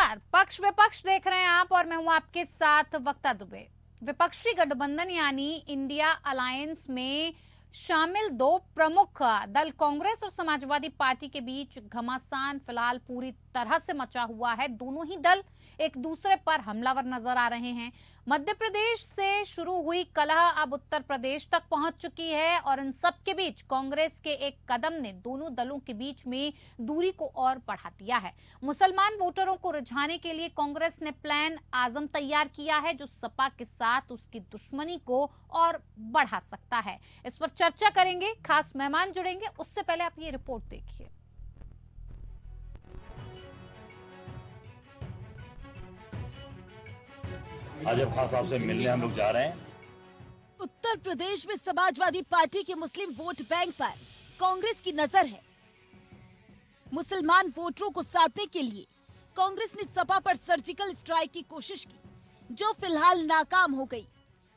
नमस्कार, पक्ष विपक्ष देख रहे हैं आप और मैं हूं आपके साथ वक्ता दुबे। विपक्षी गठबंधन यानी इंडिया अलायंस में शामिल दो प्रमुख दल कांग्रेस और समाजवादी पार्टी के बीच घमासान फिलहाल पूरी तरह से मचा हुआ है। दोनों ही दल एक दूसरे पर हमलावर नजर आ रहे हैं। मध्य प्रदेश से शुरू हुई कलह अब उत्तर प्रदेश तक पहुंच चुकी है और इन सब के बीच कांग्रेस के एक कदम ने दोनों दलों के बीच में दूरी को और बढ़ा दिया है। मुसलमान वोटरों को रिझाने के लिए कांग्रेस ने प्लान आजम तैयार किया है, जो सपा के साथ उसकी दुश्मनी को और बढ़ा सकता है। इस पर चर्चा करेंगे, खास मेहमान जुड़ेंगे। उससे पहले आप ये रिपोर्ट देखिए। आजम खान साहब से मिलने हम लोग जा रहे हैं। उत्तर प्रदेश में समाजवादी पार्टी के मुस्लिम वोट बैंक पर कांग्रेस की नजर है। मुसलमान वोटरों को साधने के लिए कांग्रेस ने सपा पर सर्जिकल स्ट्राइक की कोशिश की, जो फिलहाल नाकाम हो गई।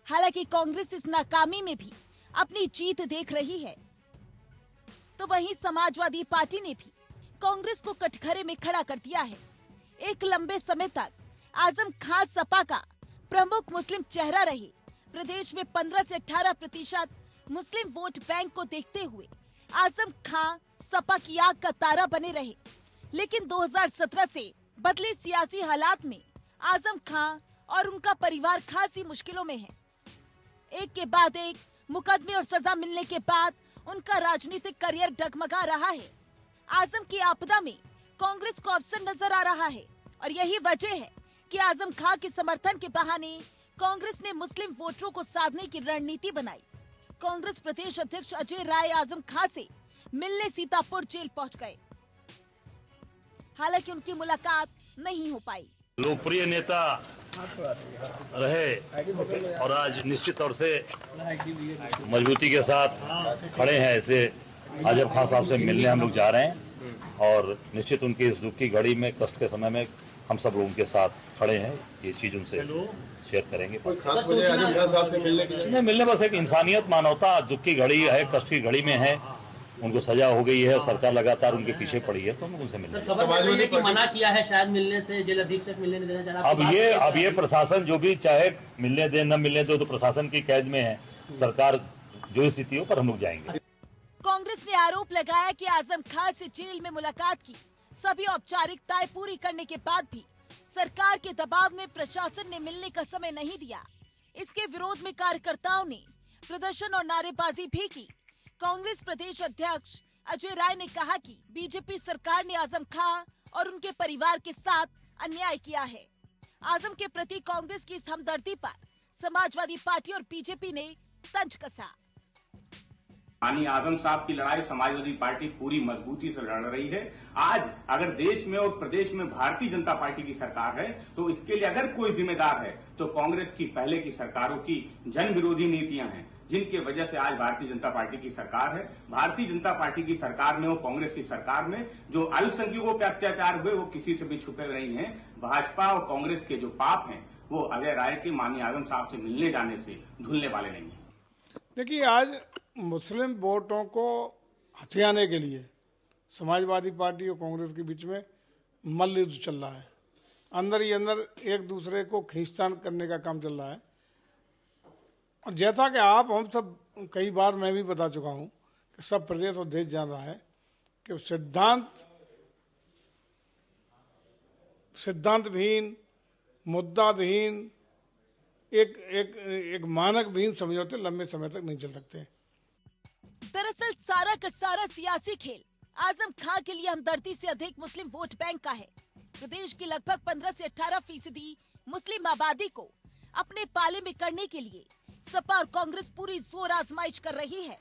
हालांकि कांग्रेस इस नाकामी में भी अपनी जीत देख रही है, तो वहीं समाजवादी पार्टी ने भी कांग्रेस को कटघरे में खड़ा कर दिया है। एक लंबे समय तक आजम खान सपा का प्रमुख मुस्लिम चेहरा रहे। प्रदेश में 15 से 18% मुस्लिम वोट बैंक को देखते हुए आजम खान सपा की आग का तारा बने रहे। लेकिन 2017 से बदले सियासी हालात में आजम खान और उनका परिवार खासी मुश्किलों में है। एक के बाद एक मुकदमे और सजा मिलने के बाद उनका राजनीतिक करियर डगमगा रहा है। आजम की आपदा में कांग्रेस को अवसर नजर आ रहा है और यही वजह है कि आजम खान के समर्थन के बहाने कांग्रेस ने मुस्लिम वोटरों को साधने की रणनीति बनाई। कांग्रेस प्रदेश अध्यक्ष अजय राय आजम खान से मिलने सीतापुर जेल पहुंच गए। हालांकि उनकी मुलाकात नहीं हो पाई। लोकप्रिय नेता रहे और आज निश्चित तौर से मजबूती के साथ खड़े हैं। ऐसे आजम खान साहब से मिलने हम लोग जा रहे हैं और निश्चित उनकी इस दुख की घड़ी में, कष्ट के समय में हम सब लोगों के साथ खड़े हैं। ये चीज उनसे शेयर करेंगे। खास वजह आजम खान साहब से मिलने के लिए मिलने बस एक इंसानियत, मानवता, दुख की घड़ी है, कष्ट की घड़ी में है। उनको सजा हो गई है और सरकार लगातार उनके पीछे पड़ी है, तो हम उनसे मिलने। समाजवादी की मना किया है शायद मिलने से, जेल अधीक्षक मिलने नहीं देना चाह रहा। अब ये प्रशासन जो भी चाहे मिलने दे न मिलने दे, तो प्रशासन की कैद में है। सरकार जो स्थिति हो पर हम लोग जाएंगे। कांग्रेस ने आरोप लगाया कि आजम खान से जेल में मुलाकात की सभी औपचारिकताएं पूरी करने के बाद भी सरकार के दबाव में प्रशासन ने मिलने का समय नहीं दिया। इसके विरोध में कार्यकर्ताओं ने प्रदर्शन और नारेबाजी भी की। कांग्रेस प्रदेश अध्यक्ष अजय राय ने कहा कि बीजेपी सरकार ने आजम खान और उनके परिवार के साथ अन्याय किया है। आजम के प्रति कांग्रेस की इस हमदर्दी पर समाजवादी पार्टी और बीजेपी ने तंज कसा। माननीय आजम साहब की लड़ाई समाजवादी पार्टी पूरी मजबूती से लड़ रही है। आज अगर देश में और प्रदेश में भारतीय जनता पार्टी की सरकार है, तो इसके लिए अगर कोई जिम्मेदार है तो कांग्रेस की पहले की सरकारों की जन विरोधी नीतियां हैं, जिनकी वजह से आज भारतीय जनता पार्टी की सरकार है। भारतीय जनता पार्टी की सरकार में और कांग्रेस की सरकार में जो अल्पसंख्यकों पे अत्याचार हुए, वो किसी से भी छुपे नहीं है। भाजपा और कांग्रेस के जो पाप हैं, वो अजय राय के माननीय आजम साहब से मिलने जाने से धुलने वाले नहीं है। देखिए, आज मुस्लिम वोटों को हथियाने के लिए समाजवादी पार्टी और कांग्रेस के बीच में मल्लयुद्ध चल रहा है। अंदर ही अंदर एक दूसरे को खींचतान करने का काम चल रहा है। और जैसा कि आप हम सब कई बार मैं भी बता चुका हूं कि सब प्रदेश और देश जान रहा है कि सिद्धांतहीन, मुद्दाविहीन, एक मानक विहीन समझौते लंबे समय तक नहीं चल सकते। दरअसल सारा का सारा सियासी खेल आजम खान के लिए हमदर्दी से अधिक मुस्लिम वोट बैंक का है। प्रदेश की लगभग 15 से 18% मुस्लिम आबादी को अपने पाले में करने के लिए सपा और कांग्रेस पूरी जोर आजमाइश कर रही है।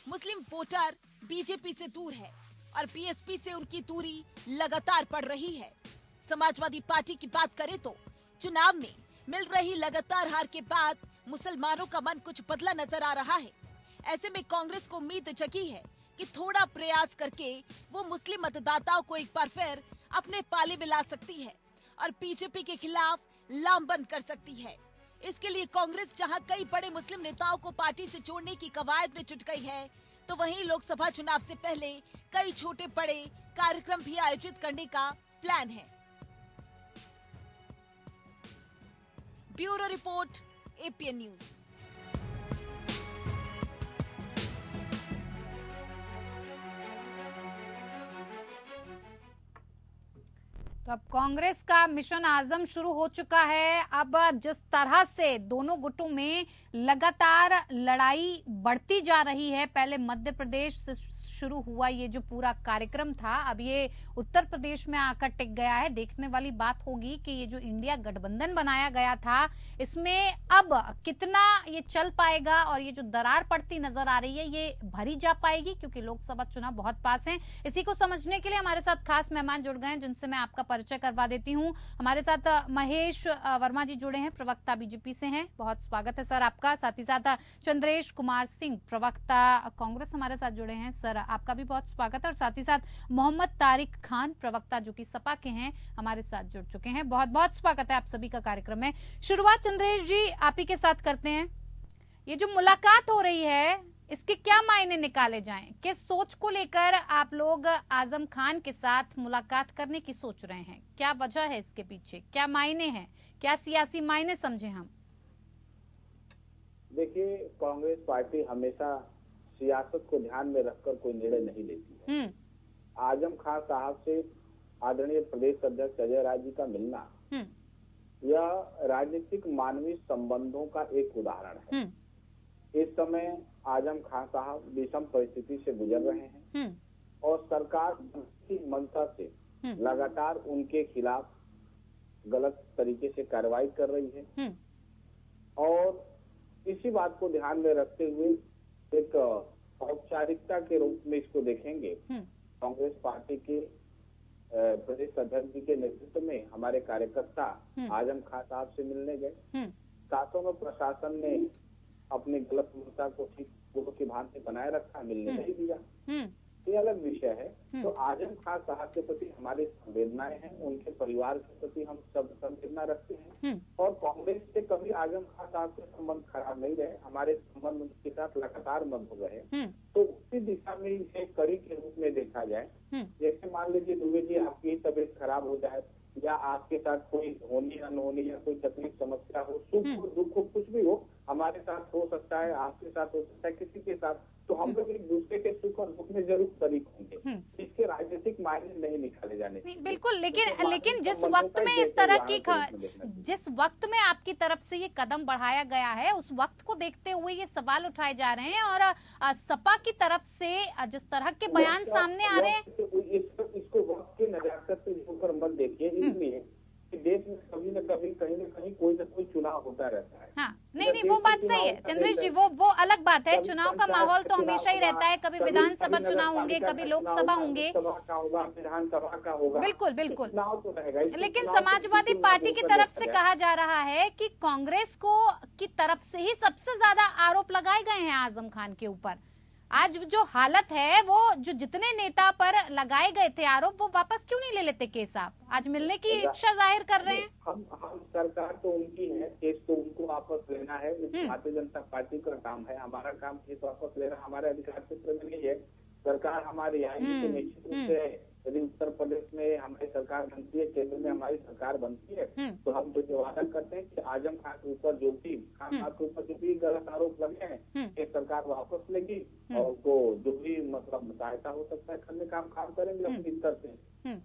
मुस्लिम वोटर बीजेपी से दूर है और बीएसपी से उनकी दूरी लगातार बढ़ रही है। समाजवादी पार्टी की बात करें तो चुनाव में मिल रही लगातार हार के बाद मुसलमानों का मन कुछ बदला नजर आ रहा है। ऐसे में कांग्रेस को उम्मीद जगी है कि थोड़ा प्रयास करके वो मुस्लिम मतदाताओं को एक बार फिर अपने पाले में ला सकती है और बीजेपी के खिलाफ लामबंद कर सकती है। इसके लिए कांग्रेस जहां कई बड़े मुस्लिम नेताओं को पार्टी से जोड़ने की कवायद में जुट गई है, तो वहीं लोकसभा चुनाव से पहले कई छोटे बड़े कार्यक्रम भी आयोजित करने का प्लान है। Bureau report, APN news. तो अब कांग्रेस का मिशन आजम शुरू हो चुका है। अब जिस तरह से दोनों गुटों में लगातार लड़ाई बढ़ती जा रही है, पहले मध्य प्रदेश से शुरू हुआ ये जो पूरा कार्यक्रम था, अब ये उत्तर प्रदेश में आकर टिक गया है। देखने वाली बात होगी कि ये जो इंडिया गठबंधन बनाया गया था, इसमें अब कितना ये चल पाएगा और ये जो दरार पड़ती नजर आ रही है ये भरी जा पाएगी, क्योंकि लोकसभा चुनाव बहुत पास हैं। इसी को समझने के लिए हमारे साथ खास मेहमान जुड़ गए हैं, जिनसे मैं आपका परिचय करवा देती हूँ। हमारे साथ महेश वर्मा जी जुड़े हैं, प्रवक्ता बीजेपी से हैं, बहुत स्वागत है सर आपका। साथ ही साथ चंद्रेश कुमार सिंह, प्रवक्ता कांग्रेस, हमारे साथ जुड़े हैं, सर आपका भी बहुत स्वागत है। और साथ ही साथ मोहम्मद तारिक खान, प्रवक्ता जो कि सपा के हैं, हमारे साथ जुड़ चुके हैं। बहुत बहुत स्वागत है आप सभी का कार्यक्रम में। शुरुआत चंद्रेश जी आप ही के साथ करते हैं। ये जो मुलाकात हो रही है, इसके क्या मायने निकाले जाएं? किस सोच को लेकर आप लोग आजम खान के साथ मुलाकात करने की सोच रहे हैं? क्या वजह है इसके पीछे? क्या मायने हैं? क्या सियासी मायने समझे हम? देखिए, कांग्रेस पार्टी हमेशा सियासत को ध्यान में रखकर कोई निर्णय नहीं लेती है। आजम खान साहब से आदरणीय प्रदेश अध्यक्ष अजय राय जी का मिलना यह राजनीतिक मानवीय संबंधों का एक उदाहरण है। इस समय आजम खान साहब विषम परिस्थिति से गुजर रहे हैं और सरकार की मंशा से लगातार उनके खिलाफ गलत तरीके से कार्रवाई कर रही है। और इसी बात को ध्यान में रखते हुए एक औपचारिकता के रूप में इसको देखेंगे। कांग्रेस पार्टी के प्रदेश अध्यक्ष जी के नेतृत्व में हमारे कार्यकर्ता आजम खान साहब से मिलने गए। साथों में प्रशासन ने अपनी गलत मंशा को ठीक गुरु की भांति बनाए रखा, मिलने नहीं दिया, ये अलग विषय है। तो आजम खान साहब के प्रति हमारी संवेदनाएं हैं, उनके परिवार के प्रति हम सब संवेदना रखते हैं। और कांग्रेस से कभी आजम खान साहब के संबंध खराब नहीं रहे, हमारे संबंध उनके साथ लगातार मजबूत रहे। तो उसी दिशा में इसे कड़ी के रूप में देखा जाए। जैसे मान लीजिए दुबे जी आपकी तबीयत खराब हो जाए या आपके साथ कोई होनी अनहोनी या कोई तकलीफ समस्या हो, सुख हो दुख हो, कुछ भी हो, हमारे साथ हो सकता है, आपके साथ हो सकता है, किसी के साथ, तो हम लोग एक दूसरे के सुख और दुख में जरूर शरीक होंगे। इसके राजनीतिक मायने नहीं निकाले जाने। बिल्कुल, लेकिन जिस वक्त में इस तरह की जिस वक्त में आपकी तरफ से ये कदम बढ़ाया गया है, उस वक्त को देखते हुए ये सवाल उठाए जा रहे हैं और सपा की तरफ से जिस तरह के बयान सामने आ रहे हैं, इसको वक्त की नजाकत से ऊपर मत देखिए, इसलिए कि देश में कभी न कभी कहीं न कहीं कोई न कोई चुनाव होता रहता है। हाँ, नहीं वो बात सही है चंद्रेश जी, वो अलग बात है। चुनाव का माहौल तो हमेशा ही रहता है, कभी विधानसभा चुनाव होंगे, कभी लोकसभा होंगे, विधानसभा का होगा, बिल्कुल चुनाव तो रहेगा। लेकिन समाजवादी पार्टी की तरफ से कहा जा रहा है कि कांग्रेस को की तरफ से ही सबसे ज्यादा आरोप लगाए गए हैं आजम खान के ऊपर। आज जो हालत है, वो जो जितने नेता पर लगाए गए थे आरोप, वो वापस क्यों नहीं ले लेते केस? आप आज मिलने की इच्छा जाहिर कर रहे हैं। हम सरकार तो उनकी है, केस तो उनको वापस लेना है, भारतीय जनता पार्टी का काम है। हमारा काम केस वापस लेना हमारे अधिकार क्षेत्र में नहीं है। सरकार हमारी आएगी तो निश्चित रूप से यदि उत्तर प्रदेश में हमारी सरकार बनती है, केंद्र में हमारी सरकार बनती है, तो हम तो वादा करते हैं कि आजम खान के ऊपर जो भी गलत आरोप लगे हैं, ये सरकार वापस लेगी और उनको जो भी मतलब सहायता हो सकता है करने का हम काम करेंगे अपनी स्तर से।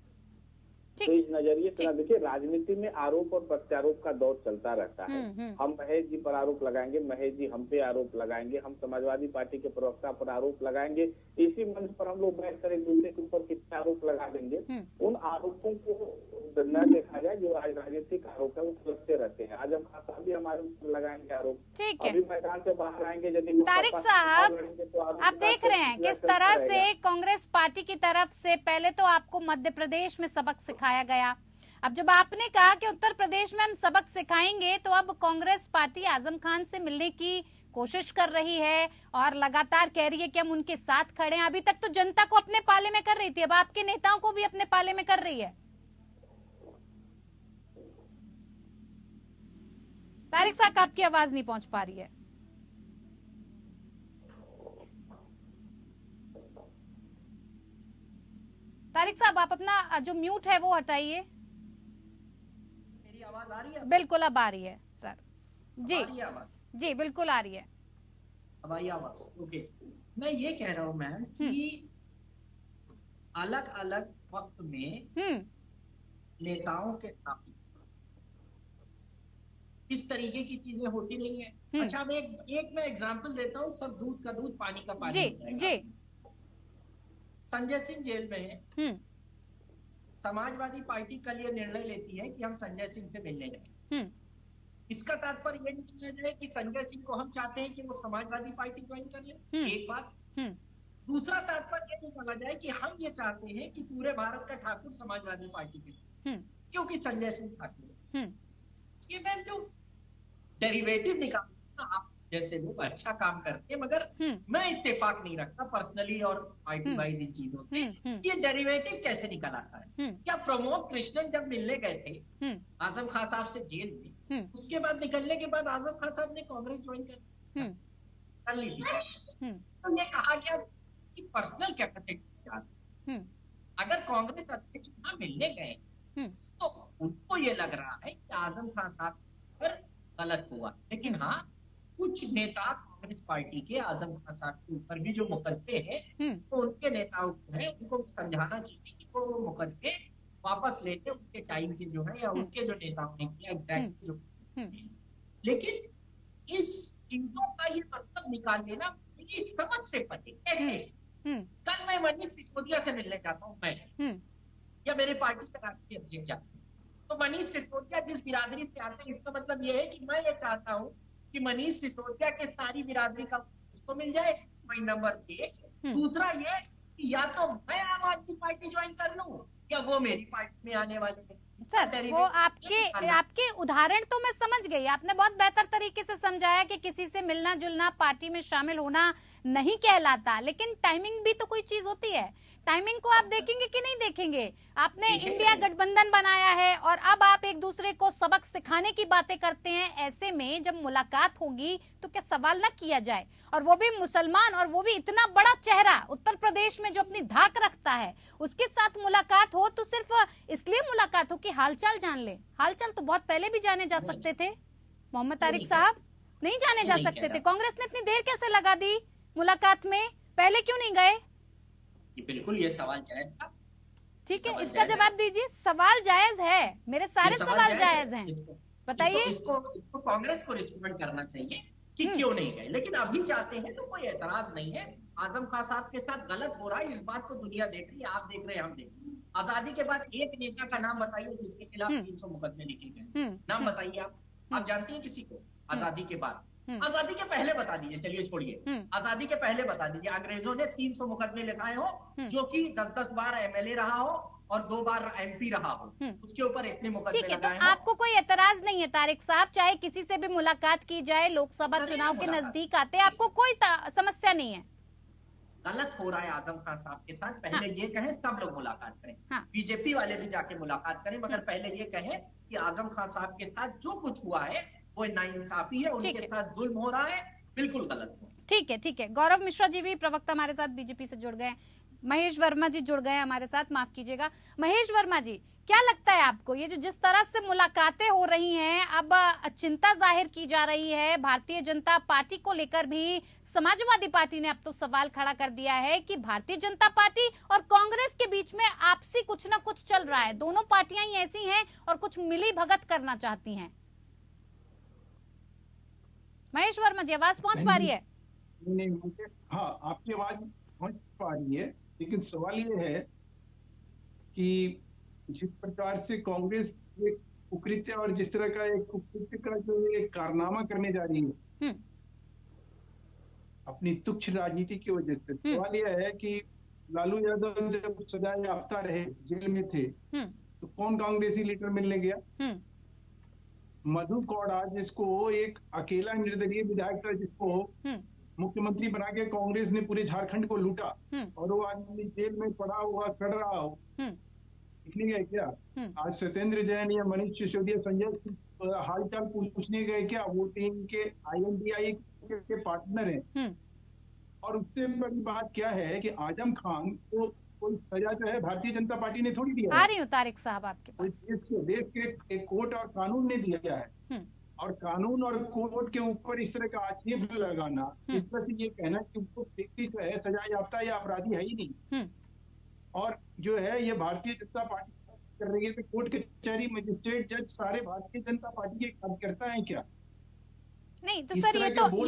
तो इस नजरिए से देखिए, राजनीति में आरोप और प्रत्यारोप का दौर चलता रहता है। हम महेश जी पर आरोप लगाएंगे, महेश जी हम पे आरोप लगाएंगे, हम समाजवादी पार्टी के प्रवक्ता पर आरोप लगाएंगे। इसी मंच पर हम लोग बैठ कर एक दूसरे के ऊपर कितने आरोप लगा देंगे। उन आरोपों को न देखा जाए, जो आज राजनीतिक आरोप है वो लगते रहते हैं। आजम खान साहब भी हमारे ऊपर लगाएंगे आरोप, अभी मैदान से बाहर आएंगे यदि तारिक साहब, आप देख रहे हैं किस तरह से कांग्रेस पार्टी की तरफ से पहले तो आपको मध्य प्रदेश में सबक सिखाया गया। अब जब आपने कहा कि उत्तर प्रदेश में हम सबक सिखाएंगे, तो अब कांग्रेस पार्टी आजम खान से मिलने की कोशिश कर रही है और लगातार कह रही है कि हम उनके साथ खड़े हैं। अभी तक तो जनता को अपने पाले में कर रही थी, अब आपके नेताओं को भी अपने पाले में कर रही है। तारिक साहब, आपकी आवाज नहीं पहुंच पा रही है। तारिक साहब, आप अपना जो म्यूट है वो हटाइए। मेरी आवाज आ रही है? बिल्कुल अब आ रही है सर। जी हमारी आवाज, जी बिल्कुल आ रही है। हमारी आवाज, ओके। मैं ये कह रहा हूँ मैम कि अलग अलग वक्त में नेताओं के साथ इस तरीके की चीजें होती नहीं है। अच्छा, मैं एक मैं एग्जांपल देता हूँ, सब दूध का दूध पानी का पानी जी हो जाएगा। जी संजय सिंह जेल में है। हम्म समाजवादी पार्टी कल ये निर्णय लेती है कि हम संजय सिंह से मिलने जाएं। इसका तात्पर्य ये निकल जाए कि संजय सिंह को हम चाहते हैं कि वो समाजवादी पार्टी ज्वाइन कर ले, एक बात। दूसरा तात्पर्य ये निकला जाए कि हम ये चाहते हैं कि पूरे भारत का ठाकुर समाजवादी पार्टी के, क्योंकि संजय सिंह ठाकुर है। ये मैम जो डेरिवेटिव निकालना, आप जैसे लोग अच्छा काम करते हैं, मगर मैं इत्तेफाक नहीं रखता पर्सनली और पार्टी वाइज इन चीजों से। ये डेरिवेटिव कैसे निकल आता है? क्या प्रमोद कृष्णन जब मिलने गए थे आजम खान साहब से जेल में, उसके बाद निकलने के बाद आजम खान साहब ने कांग्रेस ज्वाइन कर ली थी। तो ये कहा गया कि पर्सनल कैपेसिटी, अगर कांग्रेस अध्यक्ष वहां मिलने गए तो उनको ये लग रहा है कि आजम खान साहब पर गलत हुआ। लेकिन हाँ, कुछ नेता कांग्रेस पार्टी के आजम खान साहब के ऊपर भी जो मुकदमे हैं, तो उनके नेताओं को है उनको समझाना चाहिए कि वो मुकदमे वापस लेते उनके टाइम के जो है, या उनके जो नेताओं ने किया एग्जैक्टली जो। लेकिन इस चीजों का ये मतलब निकाल लेना मुझे समझ से परे कैसे। कल मैं मनीष सिसोदिया से मिलने जाता हूँ, मैं या मेरे पार्टी के राष्ट्रीय अध्यक्ष जाते हैं, तो मनीष सिसोदिया जिस बिरादरी से आते हैं, इसका मतलब ये है कि मैं ये चाहता हूँ कि मनीष सिसोदिया के सारी बिरादरी का उसको मिल जाए, पॉइंट नंबर 1। दूसरा ये कि या तो मैं आम आदमी पार्टी ज्वाइन कर लूं या वो मेरी पार्टी में आने वाले हैं। सर, वो आपके उदाहरण तो मैं समझ गई, आपने बहुत बेहतर तरीके से समझाया कि किसी से मिलना जुलना, पार्टी में शामिल होना नहीं कहलाता, लेकिन टाइमिंग भी तो कोई चीज होती है। टाइमिंग को आप देखेंगे कि नहीं देखेंगे? आपने इंडिया गठबंधन बनाया है और अब आप एक दूसरे को सबक सिखाने की बातें करते हैं। ऐसे में जब मुलाकात होगी तो क्या सवाल न किया जाए? और वो भी मुसलमान, और वो भी इतना बड़ा चेहरा उत्तर प्रदेश में जो अपनी धाक रखता है, उसके साथ मुलाकात हो तो सिर्फ इसलिए मुलाकात हो कि हालचाल जान ले। हालचाल तो बहुत पहले भी जाने जा सकते थे। मोहम्मद तारिक साहब नहीं जाने जा सकते थे? कांग्रेस ने इतनी देर कैसे लगा दी मुलाकात में? पहले क्यों नहीं गए? बिल्कुल ये सवाल जायज था। ठीक है, इसका जवाब दीजिए। सवाल जायज है, मेरे सारे सवाल जायज हैं, बताइए। इसको कांग्रेस को रिस्पॉन्ड करना चाहिए कि क्यों नहीं गए, लेकिन अभी जाते हैं तो कोई एतराज नहीं है। आजम खान साहब के साथ गलत हो रहा है, इस बात को दुनिया देख रही है, आप देख रहे हैं, हम देख रहे हैं। आजादी के बाद एक नेता का नाम बताइए जिसके खिलाफ 300 मुकदमे लिखे गए, नाम बताइए आप जानती हैं किसी को? आजादी के बाद, आजादी के पहले बता दीजिए, चलिए छोड़िए, आजादी के पहले बता दीजिए। अंग्रेजों ने 300 मुकदमे लिखाए हो, जो कि 10-10 बार एमएलए रहा हो और 2 बार एमपी रहा हो, उसके ऊपर इतने मुकदमे ठीक है, तो लगाए हो। आपको कोई एतराज नहीं है तारिक साहब, चाहे किसी से भी मुलाकात की जाए, लोकसभा चुनाव के नजदीक आते, आपको कोई समस्या नहीं है? गलत हो रहा है आजम खान साहब के साथ, पहले ये कहें सब लोग मुलाकात करें, बीजेपी वाले भी जाके मुलाकात करें, मगर पहले ये कहें कि आजम खान साहब के साथ जो कुछ हुआ है वो नाइंसाफी है, उनके साथ जुल्म हो रहा है, बिल्कुल गलत है। ठीक है, ठीक है। गौरव मिश्रा जी भी प्रवक्ता हमारे साथ बीजेपी से जुड़ गए, महेश वर्मा जी जुड़ गए हमारे साथ, माफ कीजिएगा। महेश वर्मा जी, क्या लगता है आपको, ये जो जिस तरह से मुलाकातें हो रही हैं, अब चिंता जाहिर की जा रही है भारतीय जनता पार्टी को लेकर भी, समाजवादी पार्टी ने अब तो सवाल खड़ा कर दिया है कि भारतीय जनता पार्टी और कांग्रेस के बीच में आपसी कुछ ना कुछ चल रहा है, दोनों पार्टियां ही ऐसी हैं और कुछ मिली भगत करना चाहती हैं। महेश वर्मा जी, आवाज पहुंच पा रही है? नहीं, मुझे हाँ आपकी आवाज पहुंच पा रही है, लेकिन सवाल ये है कि जिस प्रकार से कांग्रेस एक कुकृत्य और जिस तरह का एक कुकृत्य का जो एक कारनामा करने जा रही है अपनी तुच्छ राजनीति की वजह से, सवाल यह है कि लालू यादव जब सजा याफ्ता रहे, जेल में थे, तो कौन कांग्रेसी लीडर मिलने गया? मधु कौड़ा, जिसको एक अकेला निर्दलीय विधायक था, जिसको मुख्यमंत्री बना के कांग्रेस ने पूरे झारखंड को लूटा, और वो आदमी जेल में पड़ा हुआ कड़ रहा हो, निकली गए क्या? आज सत्येंद्र जैन या मनीष सिसोदिया संजय हालचाल पूछने गए क्या? वो टीम के INDI के पार्टनर हैं। और उससे बड़ी बात क्या है कि आजम खान को कोई सजा जो है भारतीय जनता पार्टी ने थोड़ी दिया है। आ रही हूँ तारिक साहब आपके पास। देश के एक कोर्ट और कानून ने दिया है। और कानून और कोर्ट के ऊपर इस तरह का आक्षेप लगाना, इस तरह से ये कहना कि वो व्यक्ति जो है सजा याफ्ता या अपराधी है ही नहीं, और जो है ये भारतीय जनता पार्टी कर रही है, तो कोर्ट कचहरी मजिस्ट्रेट जज सारे भारतीय जनता पार्टी के कार्यकर्ता हैं क्या? नहीं तो सर ये तो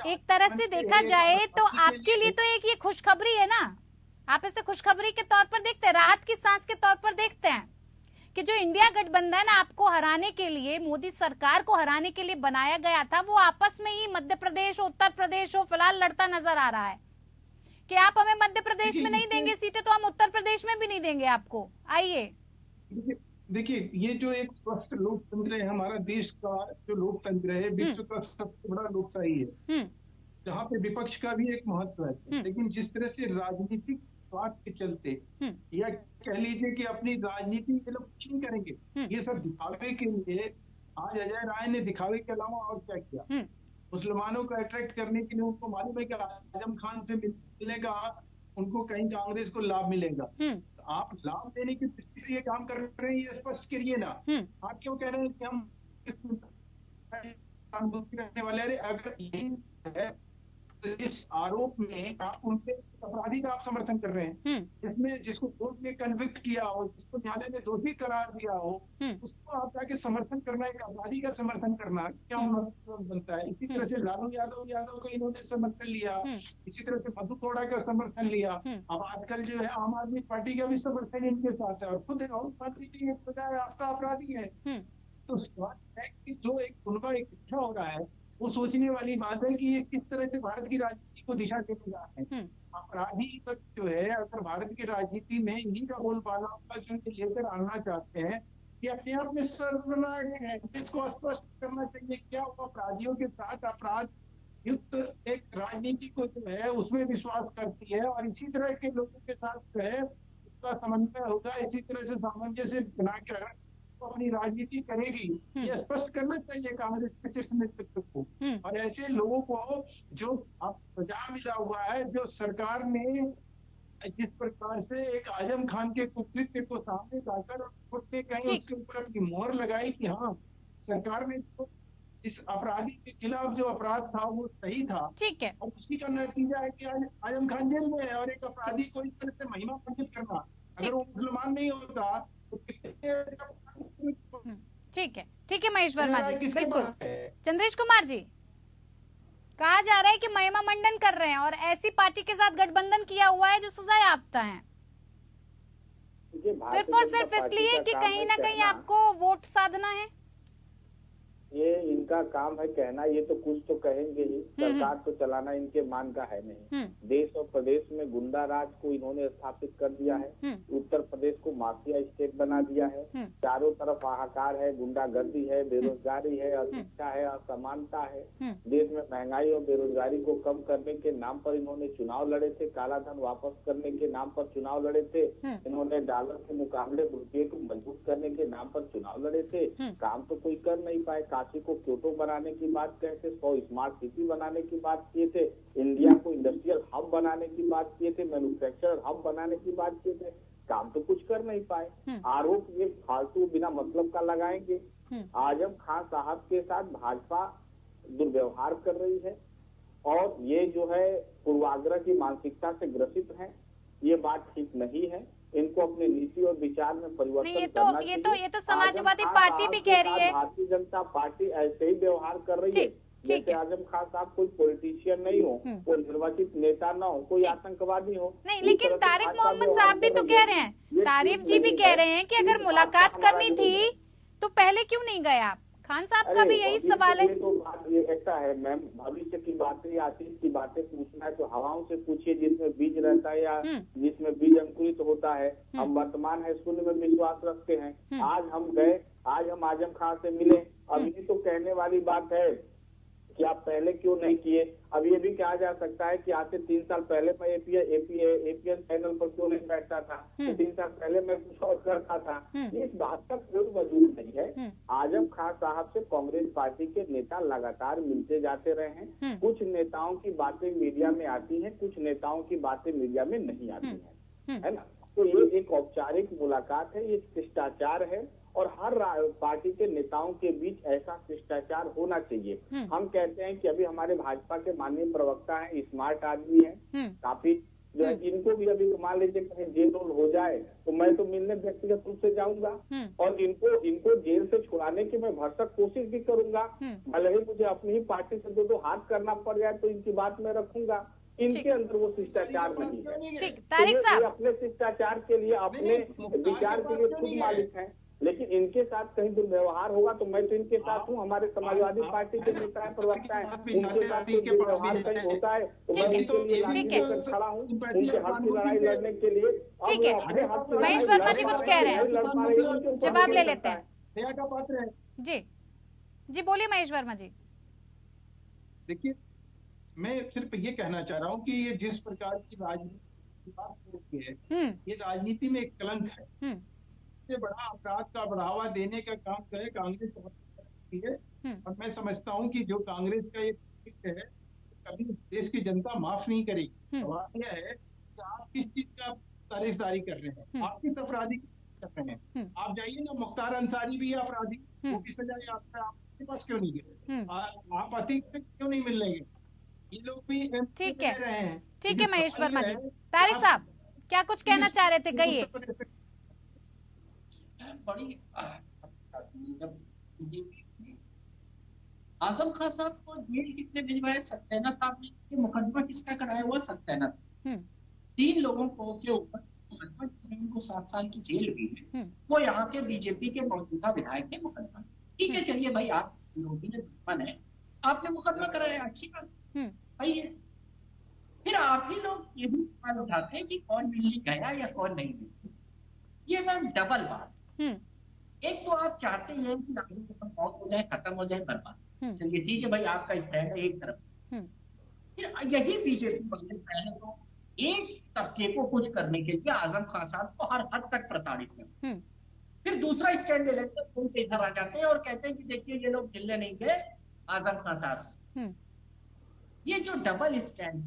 एक तरह से देखा जाए तो आपके लिए तो एक ये खुशखबरी है ना, आप इसे खुशखबरी के तौर पर देखते हैं, राहत की सांस के तौर पर देखते हैं कि जो इंडिया गठबंधन आपको हराने के लिए, मोदी सरकार को हराने के लिए बनाया गया था, वो आपस में ही मध्य प्रदेश उत्तर प्रदेश हो फिलहाल लड़ता नजर आ रहा है कि आप हमें मध्य प्रदेश में नहीं देंगे सीटें तो हम उत्तर प्रदेश में भी नहीं देंगे आपको। आइए देखिए, ये जो एक स्वस्थ लोकतंत्र है, हमारा देश का जो लोकतंत्र है विश्व का सबसे बड़ा लोकशाही है, जहाँ पे विपक्ष का भी एक महत्व है, लेकिन जिस तरह से राजनीतिक स्वार्थ के चलते या कह लीजिए कि अपनी राजनीति ये लोग कुछ नहीं करेंगे, ये सब दिखावे के लिए। आज अजय राय ने दिखावे के अलावा और क्या किया? मुसलमानों को अट्रैक्ट करने के लिए उनको मालूम है कि आजम खान से मिलने का उनको कहीं कांग्रेस को लाभ मिलेगा। आप लाभ देने की दृष्टि से ये काम कर रहे हैं, ये स्पष्ट करिए ना। आप क्यों कह रहे हैं कि हम सहानुभूति रखने वाले? अरे अगर यही है तो इस आरोप में आप उनके अपराधी का आप समर्थन कर रहे हैं, इसमें जिसको कोर्ट ने कन्विक्ट किया हो, जिसको न्यायालय ने दोषी करार दिया हो, उसको आप जाके समर्थन करना, एक अपराधी का समर्थन करना क्या मतलब बनता है? इसी तरह से लालू यादव का इन्होंने समर्थन लिया, इसी तरह से मधु कोड़ा का समर्थन लिया, अब आजकल जो है आम आदमी पार्टी का भी समर्थन इनके साथ है, और खुद राहुल गांधी भी एक सजा याफ्ता अपराधी है। तो स्वास्थ्य है कि जो एक उनका इकट्ठा हो रहा है, वो सोचने वाली बात है कि ये किस तरह से भारत की राजनीति को दिशा देने जा रहे हैं। अपराधी तक जो है अगर भारत की राजनीति में इन्हीं का बोलबाला जो लेकर आना चाहते हैं, ये अपने आप में सर्वनाक है। इसको स्पष्ट करना चाहिए क्या वो अपराधियों के साथ अपराध युक्त एक राजनीति को जो है उसमें विश्वास करती है, और इसी तरह के लोगों के साथ जो है उसका समन्वय होगा, इसी तरह से सामंजस्य बनाकर अपनी राजनीति करेगी। ये स्पष्ट करना चाहिए कांग्रेस के शीर्ष नेतृत्व को। और ऐसे लोगों को जो अब सजा मिला हुआ है, जो सरकार ने जिस प्रकार से एक आजम खान के कुकृत्य को सामने लाकर कोर्ट ने कहीं उसके ऊपर अपनी मोहर लगाई कि हाँ सरकार ने तो इस अपराधी के खिलाफ जो अपराध था वो सही था, ठीक है, और उसी का नतीजा है कि आजम खान जेल में है। और एक अपराधी को इस तरह से महिमा पंडित करना, अगर वो मुसलमान नहीं होता तो ठीक है महेश वर्मा जी, बिल्कुल। चंद्रेश कुमार जी, कहा जा रहा है कि महिमा मंडन कर रहे हैं और ऐसी पार्टी के साथ गठबंधन किया हुआ है जो सजा याफ्ता है, सिर्फ और सिर्फ इसलिए कि कहीं ना कहीं आपको वोट साधना है। ये इनका काम है कहना, ये तो कुछ तो कहेंगे ही, सरकार तो चलाना इनके मान का है नहीं। देश और प्रदेश में गुंडा राज को इन्होंने स्थापित कर दिया है, उत्तर प्रदेश को माफिया स्टेट बना दिया है, चारों तरफ हाहाकार है, गुंडागर्दी है, बेरोजगारी है, अशिक्षा है, असमानता है, देश में महंगाई और बेरोजगारी को कम करने के नाम पर इन्होंने चुनाव लड़े थे, काला धन वापस करने के नाम पर चुनाव लड़े थे, इन्होंने डॉलर के मुकाबले रुपये को मजबूत करने के नाम पर चुनाव लड़े थे, काम तो कोई कर नहीं पाए। काशी को क्योटो बनाने की बात कहे थे, 100 स्मार्ट सिटी बनाने की बात किए थे, इंडिया को इंडस्ट्रियल हब बनाने की बात किए थे, मैन्युफैक्चरर हब बनाने की बात किए थे, काम तो कुछ कर नहीं पाए। आरोप ये फालतू बिना मतलब का लगाएंगे। आजम खान साहब के साथ भाजपा दुर्व्यवहार कर रही है और ये जो है पूर्वाग्रह की मानसिकता से ग्रसित है, ये बात ठीक नहीं है। इनको अपने नीति और विचार में परिवर्तन करना चाहिए। ये तो समाजवादी पार्टी भी कह रही है, भारतीय जनता पार्टी ऐसे ही व्यवहार कर रही है जैसे आजम खान साहब कोई पॉलिटिशियन नहीं हो, कोई निर्वाचित नेता ना हो, कोई आतंकवादी हो। नहीं, लेकिन तारिक मोहम्मद साहब भी तो कह रहे हैं, तारिफ जी भी कह रहे हैं कि अगर मुलाकात करनी थी तो पहले क्यों नहीं गए आप? खान साहब का भी यही सवाल है। तो बात ये ऐसा है मैम, भविष्य की बातें अतीत की बातें पूछना है तो हवाओं से पूछिए जिसमें बीज रहता है या जिसमें बीज अंकुरित होता है। हम वर्तमान है शून्य में विश्वास रखते हैं। आज हम गए, आज हम आजम खान से मिले, अब ये तो कहने वाली बात है कि आप पहले क्यों नहीं किए। अब ये भी कहा जा सकता है कि आज से 3 साल पहले मैं एपीएन चैनल पर क्यों नहीं बैठता था, तो 3 साल पहले मैं कुछ और करता था। इस बात का कोई वजूद नहीं है। आजम खान साहब से कांग्रेस पार्टी के नेता लगातार मिलते जाते रहे हैं। कुछ नेताओं की बातें मीडिया में आती हैं, कुछ नेताओं की बातें मीडिया में नहीं आती है ना। तो ये एक औपचारिक मुलाकात है, ये शिष्टाचार है और हर पार्टी के नेताओं के बीच ऐसा शिष्टाचार होना चाहिए। हम कहते हैं कि अभी हमारे भाजपा के माननीय प्रवक्ता हैं, स्मार्ट आदमी हैं, काफी जो है, इनको भी अभी मान लीजिए कहीं जेल रोल हो जाए तो मैं तो मिलने व्यक्तिगत रूप से जाऊंगा और इनको जेल से छुड़ाने की मैं भरसक कोशिश भी करूंगा। भले ही मुझे अपनी ही पार्टी से दो हाथ करना पड़ जाए तो इनकी बात मैं रखूंगा। इनके अंदर वो शिष्टाचार नहीं है। ठीक, तारिक साहब अपने शिष्टाचार के लिए, अपने विचार के लिए खुद मालिक हैं, लेकिन इनके साथ कहीं दुर्व्यवहार होगा तो मैं तो इनके साथ हूँ। हमारे समाजवादी पार्टी के नेता प्रवक्ता है, उनके साथ दुर्व्यवहार कहीं होता है तो मैं उनके लिए लाठी खड़ा हूँ, उनके हक की लड़ाई लड़ने के लिए। ठीक है, महेश वर्मा जी कुछ कह रहे हैं, जवाब ले लेते हैं। जी बोलिए महेश वर्मा जी। देखिए, मैं सिर्फ ये कहना चाह रहा हूँ कि ये जिस प्रकार की राजनीति बात होती है, ये राजनीति में एक कलंक है। सबसे बड़ा अपराध का बढ़ावा देने का काम जो है कांग्रेस करती है और मैं समझता हूँ कि जो कांग्रेस का ये है कभी देश की जनता माफ नहीं करेगी। सवाल यह है कि आप किस चीज का तारीफदारी कर रहे हैं, आप किस अपराधी कर रहे हैं। आप जाइए ना, मुख्तार अंसारी भी अपराधी, वो की सजा आपके पास क्यों नहीं है? आप अतीक क्यों नहीं मिल रहे? ये लोग भी ठीक है महेश वर्मा जी। तारिक साहब क्या कुछ कहना चाह रहे थे, कहिए। बड़ी आजम खान साहब को जेल किसने भिजवाया? सक्सेना साहब ने। मुकदमा किसका कराया हुआ? सक्सेना। 3 लोगों को के ऊपर मुकदमा, जिनको 7 साल की जेल हुई है, वो यहाँ के बीजेपी के मौजूदा विधायक के मुकदमा। ठीक है, चलिए भाई, आप विरोधी ने दुश्मन है, आपने मुकदमा कराया, अच्छी बात है। फिर आप ही लोग ये भी सवाल उठाते हैं कि कौन मिलने गया या कौन नहीं मिलने। ये मैम डबल बात। एक तो आप चाहते हैं कि नागरिक मौत हो जाए, खत्म हो जाए, बर्बाद। चलिए ठीक है भाई, आपका स्टैंड है एक तरफ। फिर यही बीजेपी पहले तो एक तबके को कुछ करने के लिए आजम खान साहब को हर हद तक प्रताड़ित कर, फिर दूसरा स्टैंड ले लेते हैं, उनके इधर आ जाते हैं और कहते हैं कि देखिए ये लोग मिलने नहीं गए आजम खान साहब से। ये जो डबल स्टैंड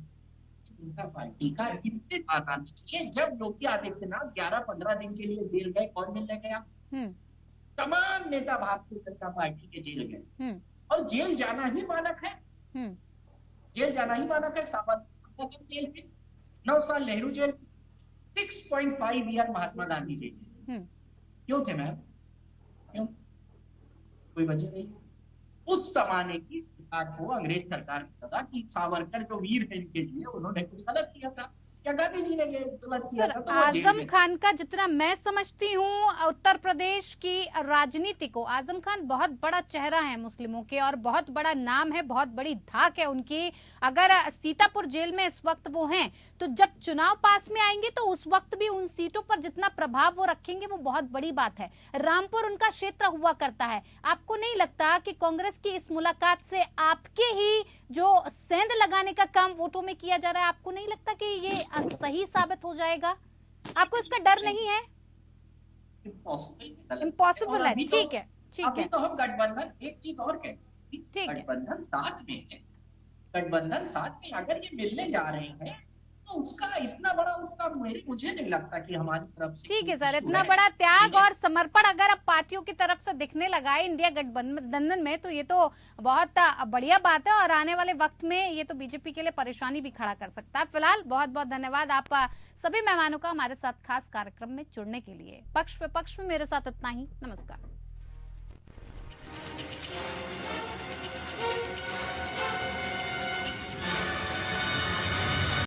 जनता पार्टी का, इससे बात आनी चाहिए। जब योगी आदित्यनाथ 11-15 दिन के लिए जेल गए, कौन मिलने गया? तमाम नेता भारतीय जनता पार्टी के जेल गए और जेल जाना ही मानक है। जेल जाना ही मानक है। साबरमती जेल थे 9 साल, Nehru jail 6.5 year, Mahatma Gandhi jail. क्यों थे मैम? क्यों? कोई वजह नहीं। उस जमाने की सरकार को, अंग्रेज सरकार की सजा कि सावरकर जो वीर है इनके लिए, उन्होंने कुछ गलत किया था, क्या गांधी जी ने गलत किया था? तो आजम खान का जितना मैं समझती हूँ उत्तर प्रदेश की राजनीति को, आजम खान बहुत बड़ा चेहरा है मुस्लिमों के और बहुत बड़ा नाम है, बहुत बड़ी धाक है उनकी। अगर सीतापुर जेल में इस वक्त वो हैं तो जब चुनाव पास में आएंगे तो उस वक्त भी उन सीटों पर जितना प्रभाव वो रखेंगे वो बहुत बड़ी बात है। रामपुर उनका क्षेत्र हुआ करता है। आपको नहीं लगता कि कांग्रेस की इस मुलाकात से आपके ही जो सेंध लगाने का काम वोटों में किया जा रहा है, आपको नहीं लगता कि ये सही साबित हो जाएगा? आपको इसका डर नहीं है? इम्पॉसिबल है। ठीक है, ठीक है। तो हम गठबंधन, एक चीज और कहते हैं, गठबंधन साथ में है, गठबंधन साथ में अगर ये मिलने जा रहे हैं तो उसका इतना बड़ा उसका मुझे नहीं लगता कि हमारी तरफ से। ठीक है सर, इतना बड़ा त्याग और समर्पण अगर अब पार्टियों की तरफ से दिखने लगा है इंडिया गठबंधन में तो ये तो बहुत बढ़िया बात है और आने वाले वक्त में ये तो बीजेपी के लिए परेशानी भी खड़ा कर सकता है। फिलहाल बहुत बहुत धन्यवाद आप सभी मेहमानों का हमारे साथ खास कार्यक्रम में जुड़ने के लिए। पक्ष विपक्ष में मेरे साथ इतना ही। नमस्कार।